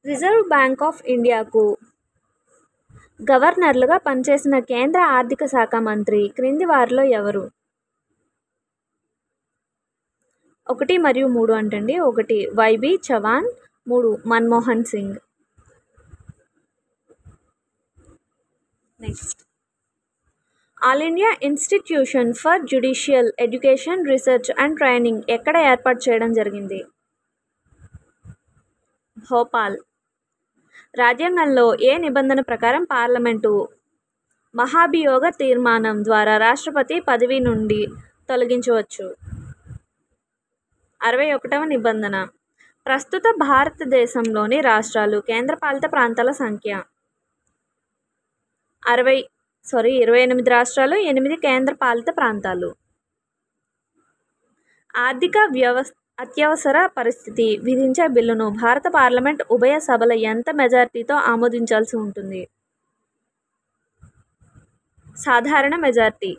Reserve bank of ఇండియాకు గవర్నర్లుగా పనిచేసిన కేంద్ర ఆర్థిక శాఖ మంత్రి క్రింది వారిలో ఎవరు? 1 మరియు 3 అంటండి. 1 YB Chavan, 3 Manmohan Singh. Next, all India institution for judicial education, research and training ఎక్కడ ఏర్పాటు చేయడం జరిగింది? భోపాల్. రాజ్యాంగంలో ఏ నిబంధన ప్రకారం పార్లమెంటు మహాభియోగ తీర్మానం ద్వారా రాష్ట్రపతి పదవి నుండి తొలగించవచ్చు? 61వ నిబంధన. ప్రస్తుత భారతదేశంలోని రాష్ట్రాలు, కేంద్రపాలిత ప్రాంతాల సంఖ్య 28 రాష్ట్రాలు, 8 కేంద్రపాలిత ప్రాంతాలు. ఆర్థిక అత్యవసర పరిస్థితి విధించే బిల్లును భారత పార్లమెంట్ ఉభయ సభల ఎంత మెజారిటీతో ఆమోదించాల్సి ఉంటుంది? సాధారణ మెజారిటీ.